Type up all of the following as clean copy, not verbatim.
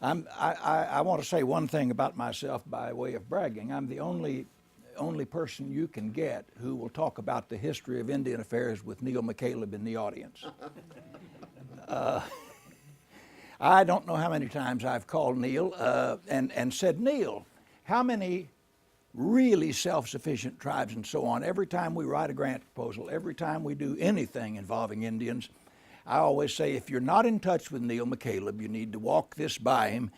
I want to say one thing about myself by way of bragging. I'm the only person you can get who will talk about the history of Indian affairs with Neil McCaleb in the audience. I don't know how many times I've called Neil and said, Neil, how many really self-sufficient tribes and so on, every time we write a grant proposal, every time we do anything involving Indians, I always say, if you're not in touch with Neil McCaleb, you need to walk this by him.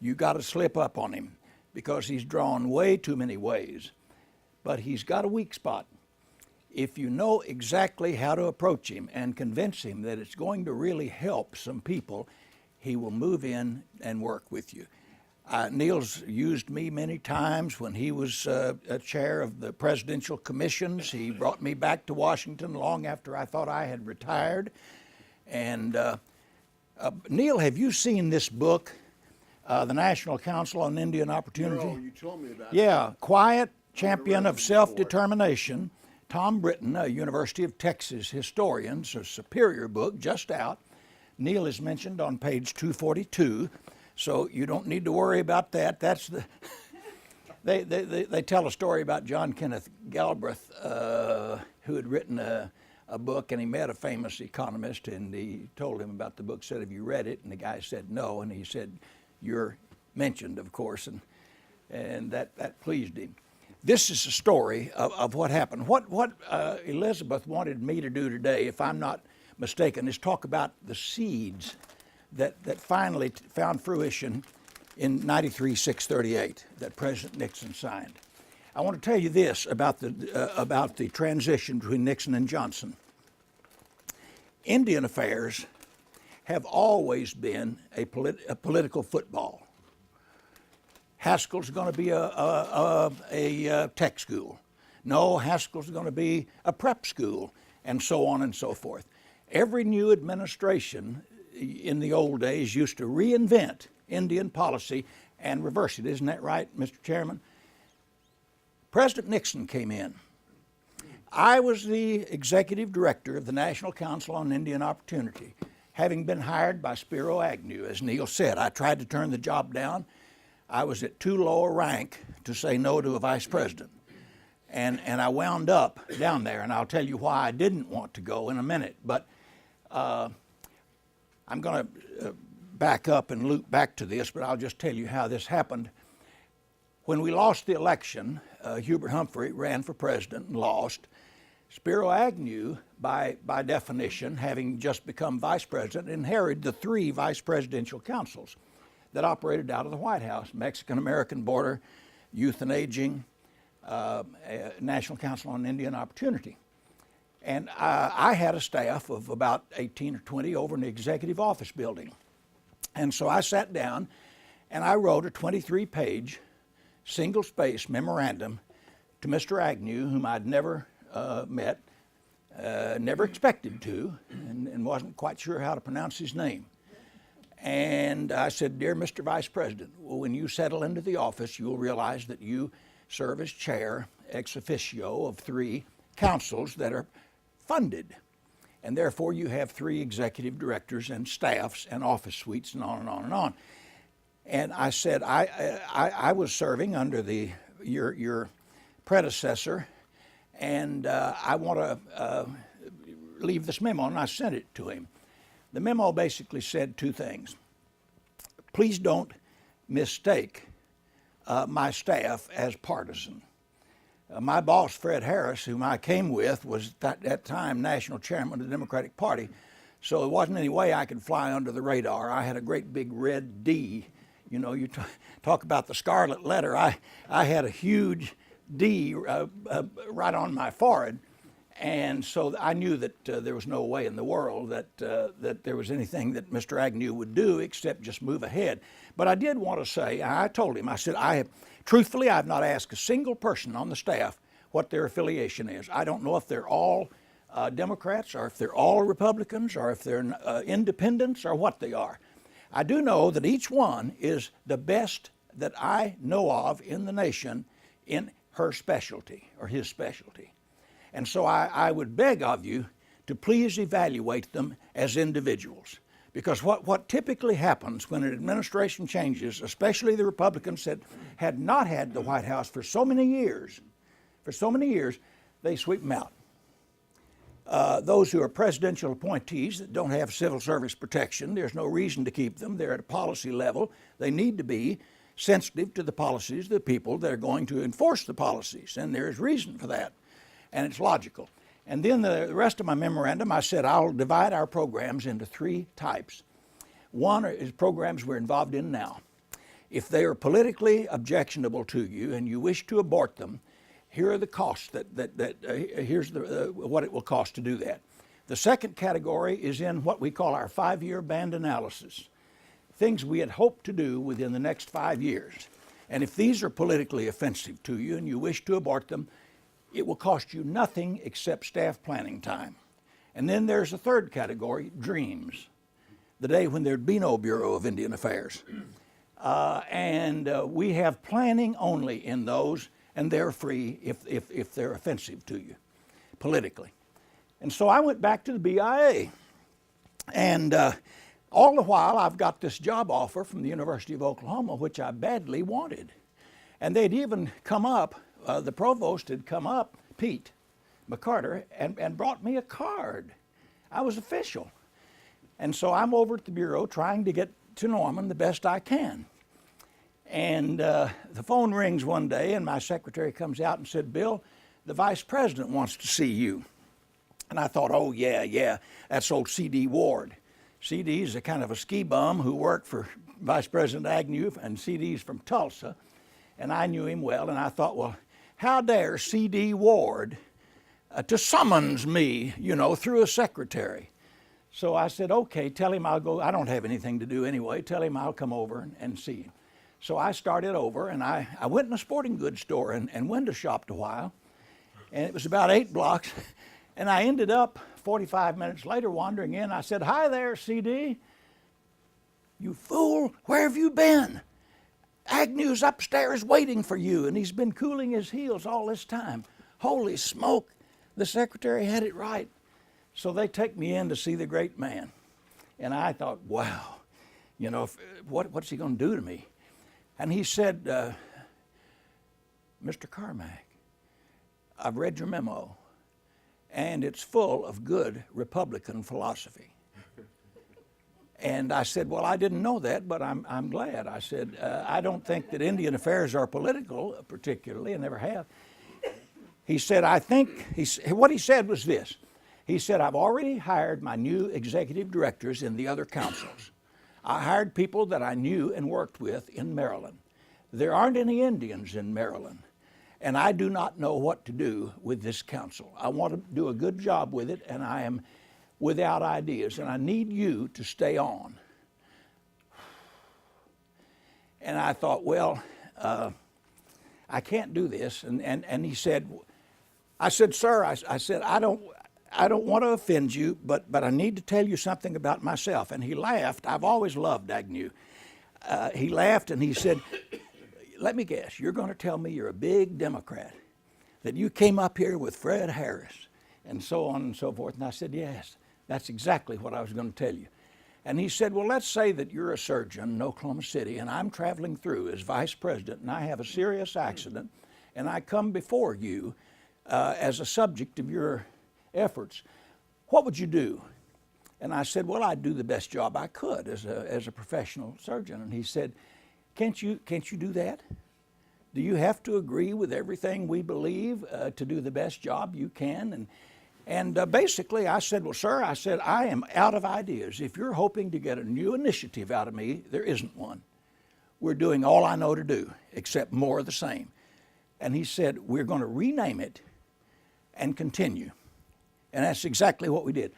You got to slip up on him because he's drawn way too many ways. But he's got a weak spot. If you know exactly how to approach him and convince him that it's going to really help some people, he will move in and work with you. Neil's used me many times when he was a chair of the presidential commissions. He brought me back to Washington long after I thought I had retired. And Neil, have you seen this book, the National Council on Indian Opportunity? No, you told me about it. Yeah, Quiet Champion of Self-Determination. Tom Britton, a University of Texas historian, it's a superior book, just out. Neil is mentioned on page 242, so you don't need to worry about that. That's the they tell a story about John Kenneth Galbraith, who had written a book, and he met a famous economist, and he told him about the book, said, have you read it? And the guy said no, and he said, you're mentioned, of course, and that pleased him. This is a story of what happened. What Elizabeth wanted me to do today, if I'm not mistaken, is talk about the seeds that finally found fruition in 93-638 that President Nixon signed. I want to tell you this about the transition between Nixon and Johnson. Indian affairs have always been a political football. Haskell's going to be a tech school. No, Haskell's going to be a prep school, and so on and so forth. Every new administration in the old days used to reinvent Indian policy and reverse it. Isn't that right, Mr. Chairman? President Nixon came in. I was the executive director of the National Council on Indian Opportunity, having been hired by Spiro Agnew. As Neil said, I tried to turn the job down. I was at too low a rank to say no to a vice president. And I wound up down there, and I'll tell you why I didn't want to go in a minute. But I'm going to back up and loop back to this, but I'll just tell you how this happened. When we lost the election, Hubert Humphrey ran for president and lost. Spiro Agnew, by definition, having just become vice president, inherited the 3 vice presidential councils that operated out of the White House: Mexican-American Border, Youth and Aging, National Council on Indian Opportunity. And I had a staff of about 18 or 20 over in the executive office building. And so I sat down and I wrote a 23-page single-space memorandum to Mr. Agnew, whom I'd never met, never expected to, and wasn't quite sure how to pronounce his name. And I said, dear Mr. Vice President, well, when you settle into the office, you'll realize that you serve as chair ex officio of 3 councils that are funded. And therefore you have 3 executive directors and staffs and office suites and on and on and on. And I said, I was serving under your predecessor, and I want to leave this memo, and I sent it to him. The memo basically said 2 things. Please don't mistake my staff as partisan. My boss, Fred Harris, whom I came with, was at that time national chairman of the Democratic Party, so there wasn't any way I could fly under the radar. I had a great big red D. You know, you talk about the scarlet letter. I had a huge D right on my forehead. And so I knew that there was no way in the world that there was anything that Mr. Agnew would do except just move ahead. But I did want to say, I told him, I said, truthfully, I've not asked a single person on the staff what their affiliation is. I don't know if they're all Democrats or if they're all Republicans or if they're independents or what they are. I do know that each one is the best that I know of in the nation in her specialty or his specialty. And so I would beg of you to please evaluate them as individuals. Because what typically happens when an administration changes, especially the Republicans that had not had the White House for so many years, they sweep them out. Those who are presidential appointees that don't have civil service protection, there's no reason to keep them. They're at a policy level. They need to be sensitive to the policies of the people that are going to enforce the policies, and there's reason for that, and it's logical. And then the rest of my memorandum, I said I'll divide our programs into three types. One is programs we're involved in now. If they are politically objectionable to you and you wish to abort them, here are the costs here's what it will cost to do that. The second category is in what we call our 5-year band analysis, things we had hoped to do within the next 5 years. And if these are politically offensive to you and you wish to abort them, it will cost you nothing except staff planning time. And then there's a third category, dreams, the day when there'd be no Bureau of Indian Affairs. We have planning only in those, and they're free if they're offensive to you politically. And so I went back to the BIA. And all the while I've got this job offer from the University of Oklahoma, which I badly wanted. And they'd even come up, the provost had come up, Pete McCarter, and brought me a card. I was official. And so I'm over at the Bureau trying to get to Norman the best I can. And the phone rings one day, and my secretary comes out and said, "Bill, the vice president wants to see you." And I thought, oh, yeah, that's old C.D. Ward. C.D. is a kind of a ski bum who worked for Vice President Agnew, and C.D.'s from Tulsa. And I knew him well, and I thought, well, how dare C.D. Ward to summons me, through a secretary. So I said, okay, tell him I'll go. I don't have anything to do anyway. Tell him I'll come over and see him. So I started over, and I went in a sporting goods store and window shopped a while. And it was about 8 blocks. And I ended up 45 minutes later wandering in. I said, "Hi there, C.D. You fool, where have you been? Agnew's upstairs waiting for you, and he's been cooling his heels all this time." Holy smoke, the secretary had it right. So they take me in to see the great man. And I thought, wow, what's he going to do to me? And he said, "Mr. Carmack, I've read your memo, and it's full of good Republican philosophy." And I said, "Well, I didn't know that, but I'm glad." I said, "I don't think that Indian affairs are political, particularly, and never have." He said, what he said was this. He said, "I've already hired my new executive directors in the other councils. I hired people that I knew and worked with in Maryland. There aren't any Indians in Maryland, and I do not know what to do with this council. I want to do a good job with it, and I am without ideas, and I need you to stay on." And I thought, well, I can't do this. And he said, I said, "Sir," I said, I don't want to offend you, but I need to tell you something about myself." And he laughed. I've always loved Agnew. He laughed and he said, "Let me guess, you're going to tell me you're a big Democrat, that you came up here with Fred Harris," and so on and so forth. And I said, "Yes, that's exactly what I was going to tell you." And he said, "Well, let's say that you're a surgeon in Oklahoma City, and I'm traveling through as vice president, and I have a serious accident, and I come before you as a subject of your efforts. What would you do?" And I said, "Well, I'd do the best job I could as a professional surgeon." And he said, Can't you do that? Do you have to agree with everything we believe to do the best job you can?" And basically I said, "Well, sir," I said, "I am out of ideas. If you're hoping to get a new initiative out of me, there isn't one. We're doing all I know to do, except more of the same." And he said, "We're going to rename it and continue." And that's exactly what we did.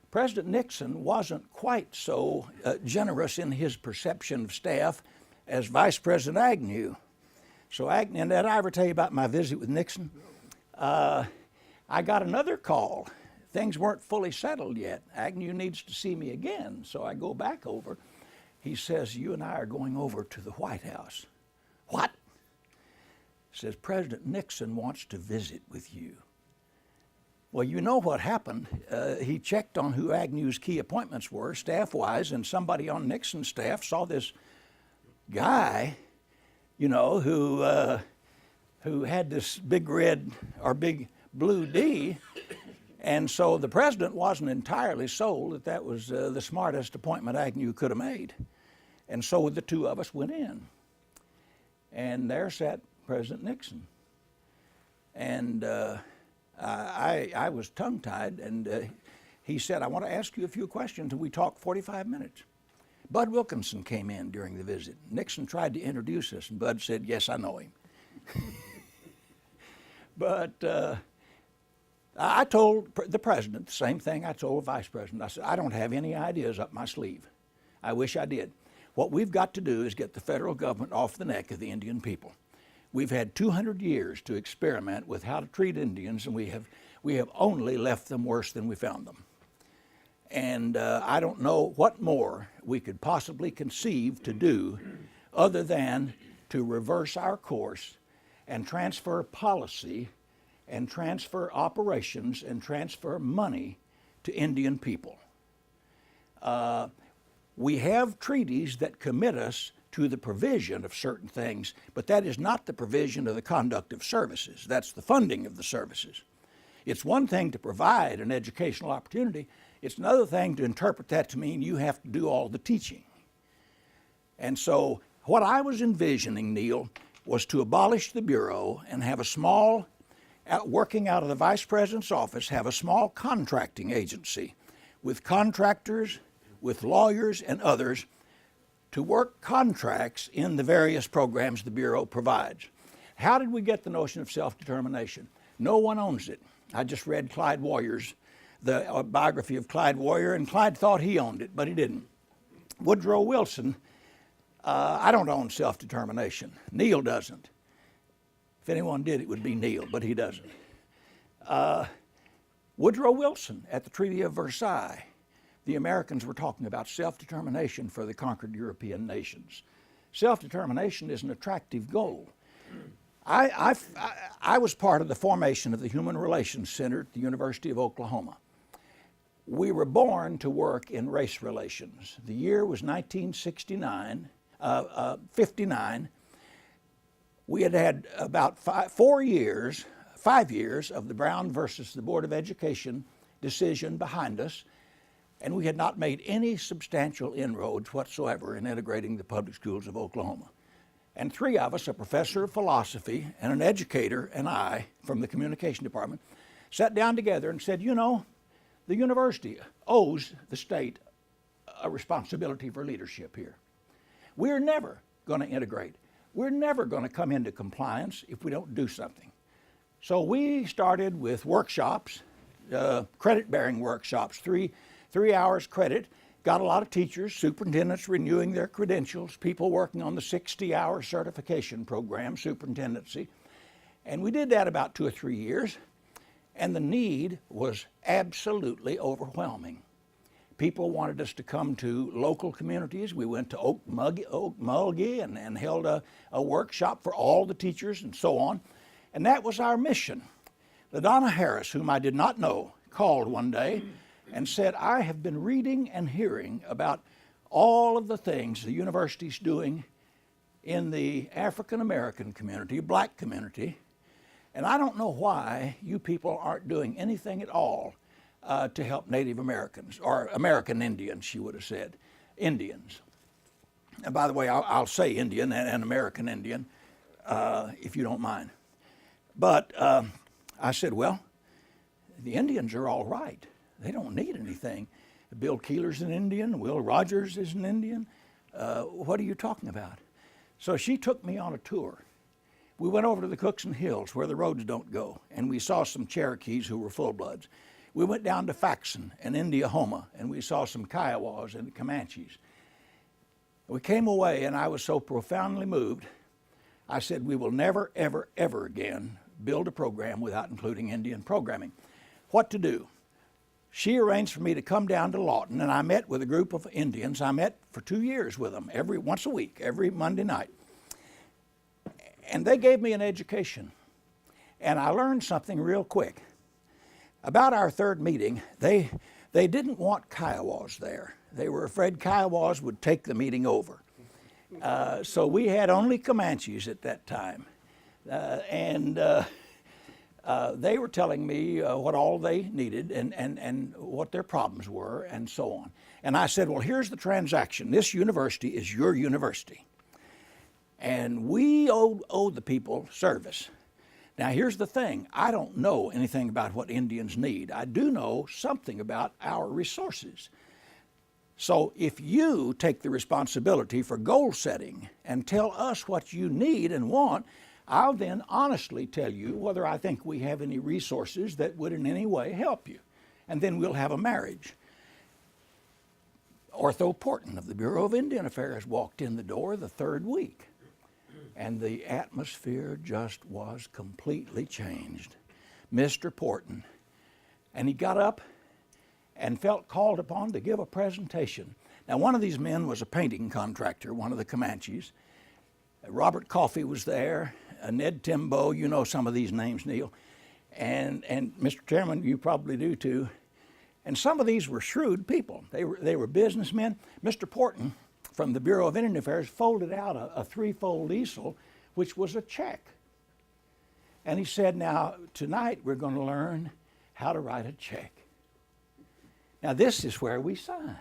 President Nixon wasn't quite so generous in his perception of staff as Vice President Agnew. So Agnew, and did I ever tell you about my visit with Nixon? I got another call. Things weren't fully settled yet. Agnew needs to see me again. So I go back over. He says, "You and I are going over to the White House." "What?" He says, "President Nixon wants to visit with you." Well, you know what happened. He checked on who Agnew's key appointments were, staff-wise, and somebody on Nixon's staff saw this guy, you know, who had this big red or big blue D, and so the president wasn't entirely sold that that was the smartest appointment Agnew could have made. And so the two of us went in, and there sat President Nixon. And I was tongue-tied, and he said, I want to ask you a few questions, and we talked 45 minutes. Bud Wilkinson came in during the visit. Nixon tried to introduce us, and Bud said, yes, I know him. But I told the president the same thing I told the vice president. I said, I don't have any ideas up my sleeve. I wish I did. What we've got to do is get the federal government off the neck of the Indian people. We've had 200 years to experiment with how to treat Indians, and we have only left them worse than we found them. And I don't know what more we could possibly conceive to do other than to reverse our course and transfer policy and transfer operations and transfer money to Indian people. We have treaties that commit us to the provision of certain things, but that is not the provision of the conduct of services. That's the funding of the services. It's one thing to provide an educational opportunity. It's another thing to interpret that to mean you have to do all the teaching. And so what I was envisioning, Neil, was to abolish the Bureau and have a small, working out of the Vice President's office, have a small contracting agency with contractors, with lawyers and others to work contracts in the various programs the Bureau provides. How did we get the notion of self-determination? No one owns it. I just read Clyde Warriors, the biography of Clyde Warrior, and Clyde thought he owned it, but he didn't. Woodrow Wilson, I don't own self-determination. Neil doesn't. If anyone did, it would be Neil, but he doesn't. Woodrow Wilson at the Treaty of Versailles, the Americans were talking about self-determination for the conquered European nations. Self-determination is an attractive goal. I was part of the formation of the Human Relations Center at the University of Oklahoma. We were born to work in race relations. The year was 59. We had had about 5 years of the Brown versus the Board of Education decision behind us, and we had not made any substantial inroads whatsoever in integrating the public schools of Oklahoma. And three of us, a professor of philosophy and an educator and I from the communication department, sat down together and said, you know, the university owes the state a responsibility for leadership here. We're never going to integrate. We're never going to come into compliance if we don't do something. So we started with workshops, credit-bearing workshops, three hours credit, got a lot of teachers, superintendents renewing their credentials, people working on the 60-hour certification program, superintendency. And we did that about 2 or 3 years, and the need was absolutely overwhelming. People wanted us to come to local communities. We went to Oak Mulgee and held a workshop for all the teachers and so on. And that was our mission. LaDonna Harris, whom I did not know, called one day and said, I have been reading and hearing about all of the things the university's doing in the African American community, black community, and I don't know why you people aren't doing anything at all to help Native Americans, or American Indians, she would have said, Indians. And by the way, I'll say Indian and American Indian, if you don't mind. But I said, well, the Indians are all right. They don't need anything. Bill Keeler's an Indian. Will Rogers is an Indian. What are you talking about? So she took me on a tour. We went over to the Cookson Hills where the roads don't go, and we saw some Cherokees who were full-bloods. We went down to Faxon and Indiahoma, and we saw some Kiowas and Comanches. We came away, and I was so profoundly moved, I said, we will never, ever, ever again build a program without including Indian programming. What to do? She arranged for me to come down to Lawton, and I met with a group of Indians. I met for 2 years with them, once a week, every Monday night. And they gave me an education. And I learned something real quick. About our third meeting, they didn't want Kiowas there. They were afraid Kiowas would take the meeting over. So we had only Comanches at that time. And they were telling me what all they needed and what their problems were and so on. And I said, well, here's the transaction. This university is your university. And we owe the people service. Now, here's the thing. I don't know anything about what Indians need. I do know something about our resources. So if you take the responsibility for goal setting and tell us what you need and want, I'll then honestly tell you whether I think we have any resources that would in any way help you. And then we'll have a marriage. Ortho Porton of the Bureau of Indian Affairs walked in the door the third week. And the atmosphere just was completely changed. Mr. Porton. And he got up and felt called upon to give a presentation. Now, one of these men was a painting contractor, one of the Comanches. Robert Coffey was there, Ned Timbo, you know some of these names, Neil. And Mr. Chairman, you probably do too. And some of these were shrewd people. They were businessmen. Mr. Porton, from the Bureau of Indian Affairs, folded out a threefold easel, which was a check. And he said, now, tonight we're going to learn how to write a check. Now, this is where we sign.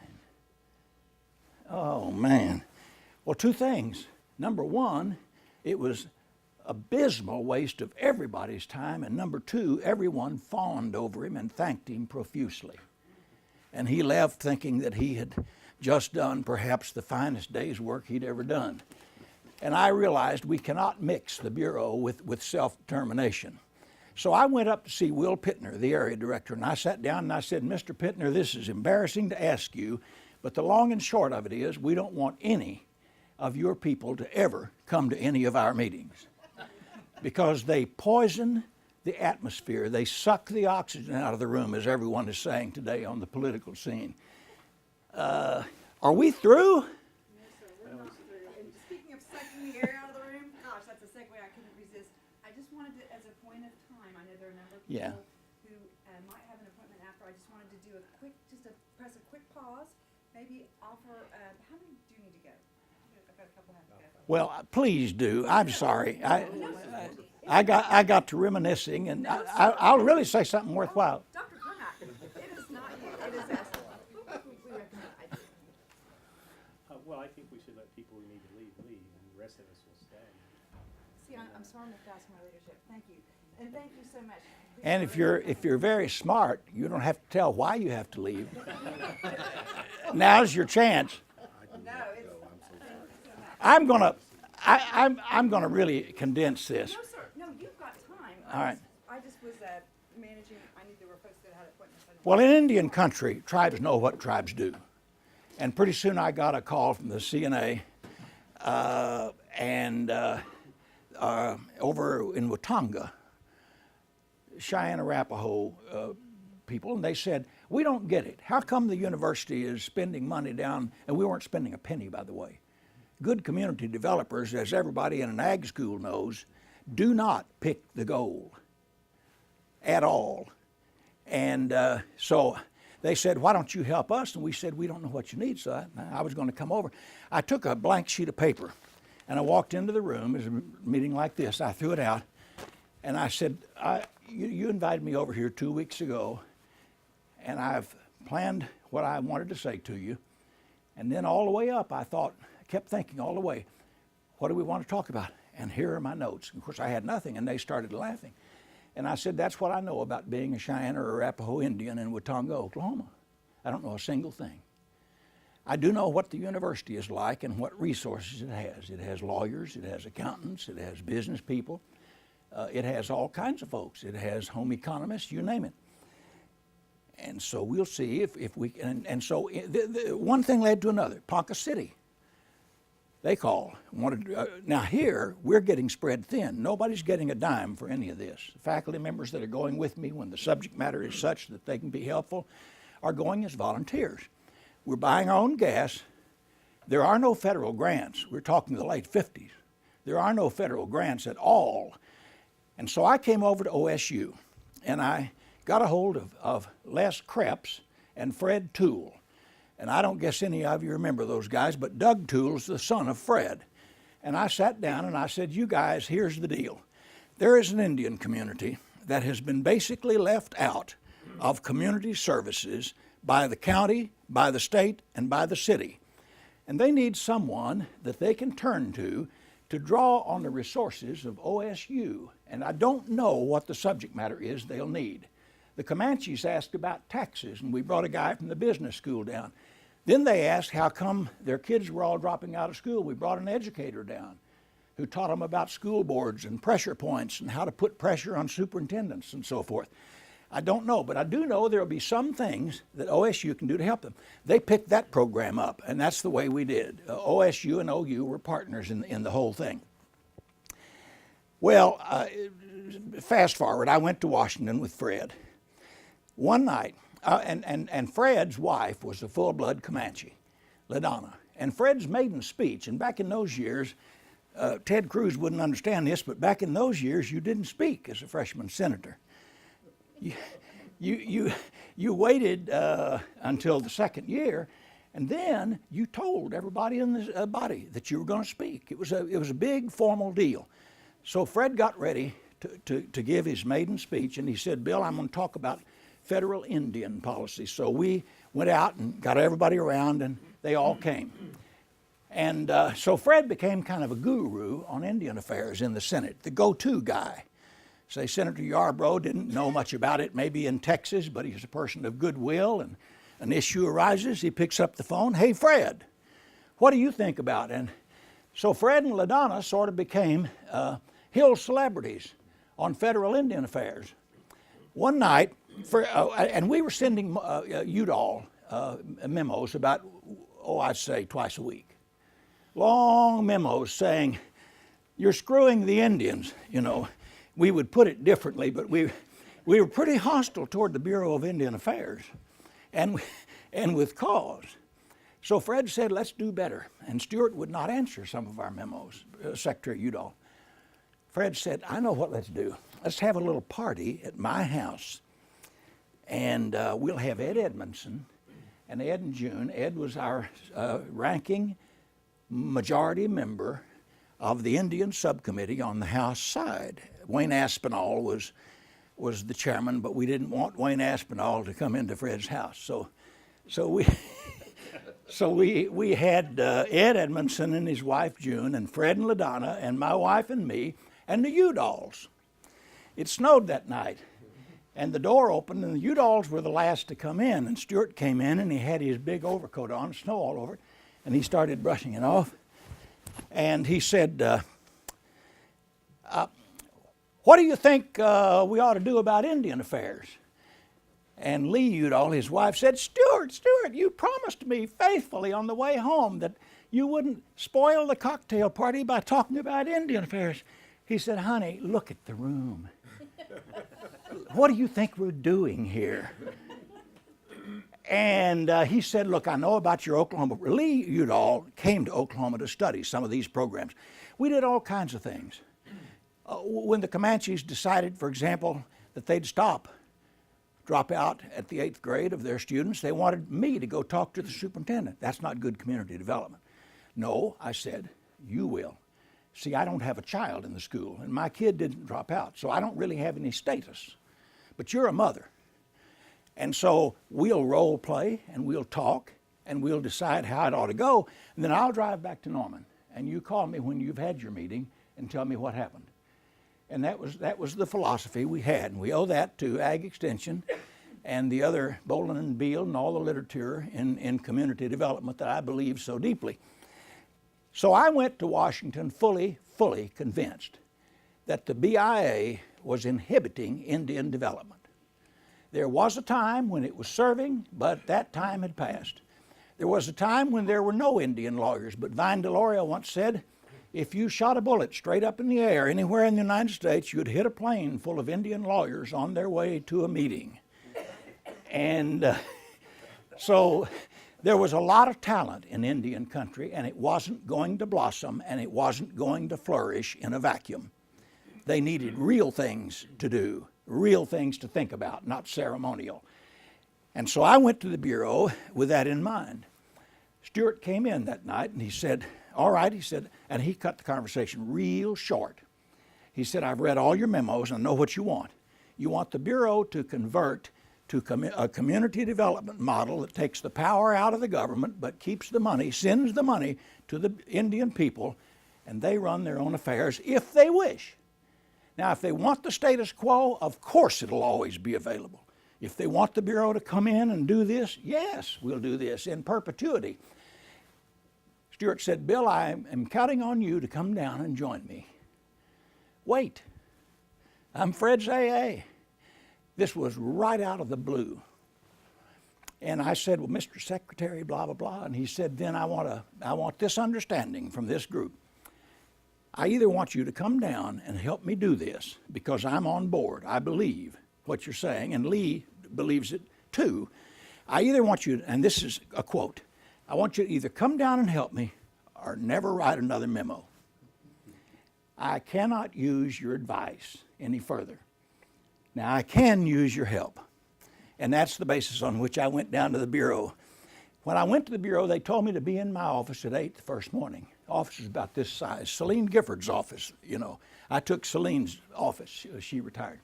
Oh, man. Well, two things. Number one, it was abysmal waste of everybody's time. And number two, everyone fawned over him and thanked him profusely. And he left thinking that he had just done perhaps the finest day's work he'd ever done. And I realized we cannot mix the Bureau with self-determination. So I went up to see Will Pittner, the area director, and I sat down and I said, Mr. Pittner, this is embarrassing to ask you, but the long and short of it is we don't want any of your people to ever come to any of our meetings because they poison the atmosphere. They suck the oxygen out of the room, as everyone is saying today on the political scene. Are we through? No, sir, we're not through. And speaking of sucking the air out of the room, gosh, that's a segue I couldn't resist. I just wanted to, as a point of time, I know there are a number of people who might have an appointment after. I just wanted to do a quick, press a quick pause, maybe offer, how many do you need to go? I've got a couple have to go. Well, please do. I'm sorry. I got to reminiscing, and I'll really say something worthwhile. Dr. Carmack, it is not you. It is us. We recommend. Well, I think we should let people who need to leave, and the rest of us will stay. See, I'm sorry to ask my leadership. Thank you. And thank you so much. And if you're very smart, you don't have to tell why you have to leave. Now's your chance. No, it's. I'm gonna really condense this. No, sir. No, you've got time. All right. I just was managing. I knew there were folks that had appointments. Well, in Indian country, tribes know what tribes do. And pretty soon I got a call from the CNA over in Watauga, Cheyenne Arapaho people, and they said, we don't get it. How come the university is spending money down, and we weren't spending a penny, by the way. Good community developers, as everybody in an ag school knows, do not pick the goal at all. And so they said, why don't you help us? And we said, we don't know what you need. So I was going to come over. I took a blank sheet of paper and I walked into the room. It was a meeting like this. I threw it out and I said, you invited me over here 2 weeks ago and I've planned what I wanted to say to you. And then all the way up, I kept thinking all the way, what do we want to talk about? And here are my notes. Of course, I had nothing, and they started laughing. And I said, that's what I know about being a Cheyenne or Arapaho Indian in Watauga, Oklahoma. I don't know a single thing. I do know what the university is like and what resources it has. It has lawyers, it has accountants, it has business people. It has all kinds of folks. It has home economists, you name it. And so we'll see if we can. And so one thing led to another. Ponca City. They call. Now here, we're getting spread thin. Nobody's getting a dime for any of this. The faculty members that are going with me when the subject matter is such that they can be helpful are going as volunteers. We're buying our own gas. There are no federal grants. We're talking the late 50s. There are no federal grants at all. And so I came over to OSU, and I got a hold of Les Krebs and Fred Toole. And I don't guess any of you remember those guys, but Doug Toole's the son of Fred. And I sat down and I said, you guys, here's the deal. There is an Indian community that has been basically left out of community services by the county, by the state, and by the city. And they need someone that they can turn to draw on the resources of OSU. And I don't know what the subject matter is they'll need. The Comanches asked about taxes, and we brought a guy from the business school down. Then they asked how come their kids were all dropping out of school. We brought an educator down who taught them about school boards and pressure points and how to put pressure on superintendents and so forth. I don't know, but I do know there will be some things that OSU can do to help them. They picked that program up, and that's the way we did. OSU and OU were partners in the whole thing. Well, fast forward, I went to Washington with Fred. One night, and Fred's wife was a full-blood Comanche, LaDonna. And Fred's maiden speech, and back in those years, Ted Cruz wouldn't understand this, but back in those years, you didn't speak as a freshman senator. You waited until the second year, and then you told everybody in the body that you were going to speak. It was a big formal deal. So Fred got ready to give his maiden speech, and he said, Bill, I'm going to talk about federal Indian policy. So we went out and got everybody around, and they all came. And so Fred became kind of a guru on Indian affairs in the Senate, the go-to guy. Say Senator Yarbrough didn't know much about it, maybe in Texas, but he's a person of goodwill, and an issue arises, he picks up the phone, hey Fred, what do you think about it? And so Fred and LaDonna sort of became hill celebrities on federal Indian affairs. One night, and we were sending Udall memos about, I'd say twice a week. Long memos saying, you're screwing the Indians, you know. We would put it differently, but we were pretty hostile toward the Bureau of Indian Affairs, and with cause. So Fred said, let's do better. And Stuart would not answer some of our memos, Secretary Udall. Fred said, I know what let's do. Let's have a little party at my house, and we'll have Ed Edmondson and Ed and June. Ed was our ranking majority member of the Indian subcommittee on the House side. Wayne Aspinall was the chairman, but we didn't want Wayne Aspinall to come into Fred's house. So we had Ed Edmondson and his wife June, and Fred and LaDonna, and my wife and me, and the Udalls. It snowed that night, and the door opened, and the Udalls were the last to come in. And Stuart came in, and he had his big overcoat on, snow all over it, and he started brushing it off. And he said, what do you think we ought to do about Indian affairs? And Lee Udall, his wife, said, Stuart, you promised me faithfully on the way home that you wouldn't spoil the cocktail party by talking about Indian affairs. He said, honey, look at the room. What do you think we're doing here? And he said, look, I know about your Oklahoma. Lee Udall came to Oklahoma to study some of these programs. We did all kinds of things. When the Comanches decided, for example, that they'd drop out at the 8th grade of their students, they wanted me to go talk to the superintendent. That's not good community development. No, I said, you will. See, I don't have a child in the school, and my kid didn't drop out, so I don't really have any status. But you're a mother. And so we'll role play, and we'll talk, and we'll decide how it ought to go, and then I'll drive back to Norman, and you call me when you've had your meeting and tell me what happened. And that was the philosophy we had, and we owe that to Ag Extension and the other Bolin and Beal and all the literature in community development that I believe so deeply. So I went to Washington fully convinced that the BIA was inhibiting Indian development. There was a time when it was serving, but that time had passed. There was a time when there were no Indian lawyers, but Vine Deloria once said, if you shot a bullet straight up in the air anywhere in the United States, you'd hit a plane full of Indian lawyers on their way to a meeting. And so there was a lot of talent in Indian country, and it wasn't going to blossom, and it wasn't going to flourish in a vacuum. They needed real things to do real things to think about, not ceremonial. And so I went to the Bureau with that in mind. Stuart came in that night and he said, all right, he said, and he cut the conversation real short. He said, I've read all your memos and I know what you want. You want the Bureau to convert to a community development model that takes the power out of the government but keeps the money, sends the money to the Indian people, and they run their own affairs if they wish. Now, if they want the status quo, of course it'll always be available. If they want the Bureau to come in and do this, yes, we'll do this in perpetuity. Stuart said, Bill, I am counting on you to come down and join me. Wait, I'm Fred's AA. This was right out of the blue. And I said, well, Mr. Secretary, blah, blah, blah. And he said, then I want this understanding from this group. I either want you to come down and help me do this because I'm on board. I believe what you're saying, and Lee believes it too. I either want you, and this is a quote, I want you to either come down and help me or never write another memo. I cannot use your advice any further. Now, I can use your help. And that's the basis on which I went down to the Bureau. When I went to the Bureau, they told me to be in my office at 8 the first morning. The office is about this size. Celine Gifford's office, you know. I took Celine's office. She retired.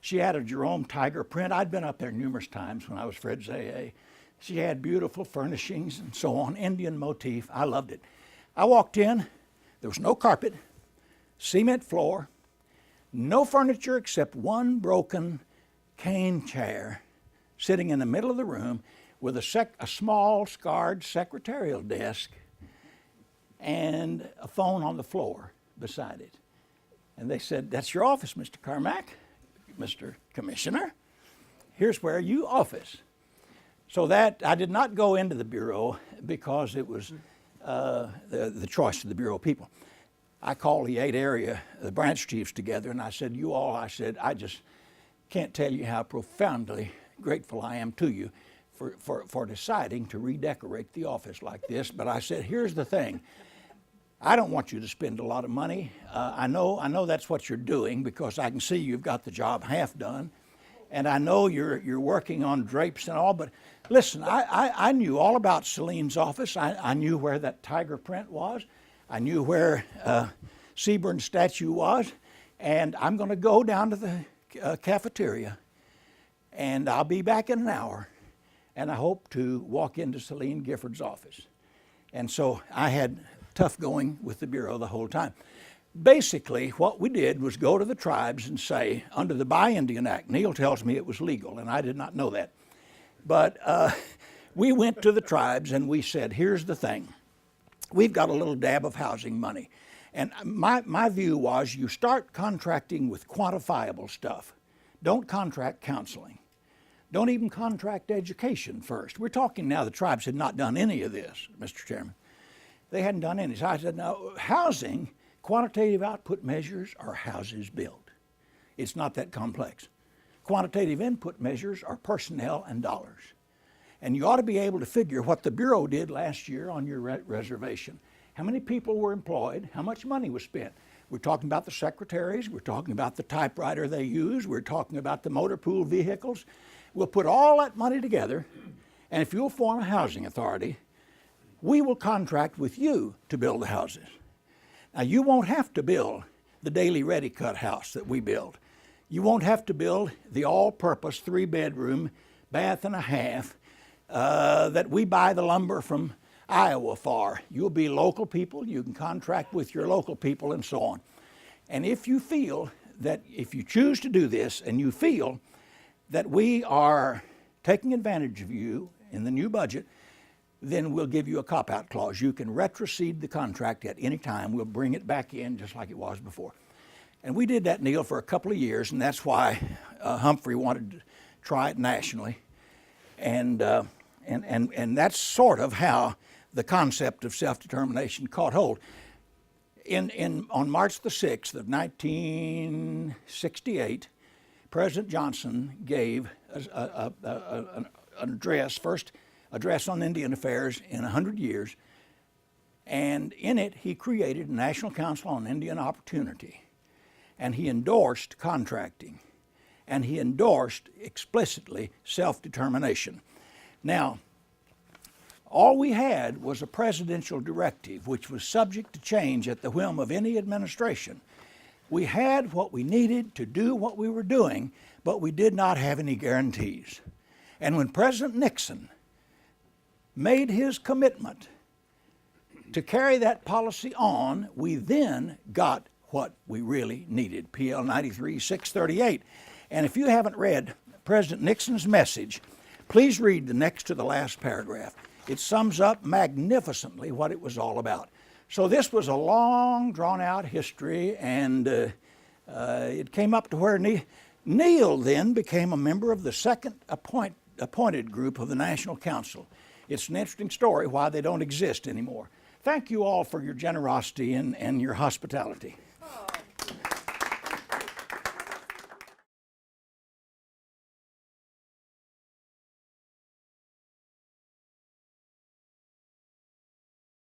She had a Jerome Tiger print. I'd been up there numerous times when I was Fred's AA. She had beautiful furnishings and so on, Indian motif. I loved it. I walked in. There was no carpet, cement floor, no furniture except one broken cane chair sitting in the middle of the room with a small scarred secretarial desk and a phone on the floor beside it. And they said, that's your office, Mr. Carmack, Mr. Commissioner. Here's where you office. So that, I did not go into the Bureau because it was the choice of the Bureau people. I called the 8 area, the branch chiefs together, and I said, you all, I said, I just can't tell you how profoundly grateful I am to you for deciding to redecorate the office like this. But I said, here's the thing. I don't want you to spend a lot of money. I know that's what you're doing because I can see you've got the job half done. And I know you're working on drapes and all, but listen, I knew all about Celine's office. I knew where that tiger print was. I knew where Seburn's statue was. And I'm going to go down to the cafeteria, and I'll be back in an hour. And I hope to walk into Celine Gifford's office. And so I had tough going with the Bureau the whole time. Basically, what we did was go to the tribes and say, under the Buy Indian Act, Neil tells me it was legal, and I did not know that. But we went to the tribes and we said, here's the thing. We've got a little dab of housing money. And my view was you start contracting with quantifiable stuff. Don't contract counseling. Don't even contract education first. We're talking now the tribes had not done any of this, Mr. Chairman. They hadn't done any. So I said, now, housing, quantitative output measures are houses built. It's not that complex. Quantitative input measures are personnel and dollars. And you ought to be able to figure what the Bureau did last year on your reservation. How many people were employed? How much money was spent? We're talking about the secretaries. We're talking about the typewriter they use. We're talking about the motor pool vehicles. We'll put all that money together, and if you'll form a housing authority, we will contract with you to build the houses. Now, you won't have to build the daily ready-cut house that we build. You won't have to build the all-purpose 3-bedroom, bath and a half that we buy the lumber from Iowa for. You'll be local people. You can contract with your local people and so on. And if you feel that, if you choose to do this and you feel that we are taking advantage of you in the new budget, then we'll give you a cop-out clause. You can retrocede the contract at any time. We'll bring it back in just like it was before. And we did that, Neil, for a couple of years, and that's why Humphrey wanted to try it nationally. And that's sort of how the concept of self-determination caught hold. On March the 6th of 1968, President Johnson gave an address, first address on Indian affairs in 100 years, and in it he created a National Council on Indian Opportunity, and he endorsed contracting. and he endorsed explicitly self-determination. Now, all we had was a presidential directive which was subject to change at the whim of any administration. We had what we needed to do what we were doing, but we did not have any guarantees. And when President Nixon made his commitment to carry that policy on, we then got what we really needed, PL 93-638. And if you haven't read President Nixon's message, please read the next to the last paragraph. It sums up magnificently what it was all about. So this was a long, drawn-out history, and it came up to where Neil then became a member of the second appointed group of the National Council. It's an interesting story why they don't exist anymore. Thank you all for your generosity and your hospitality.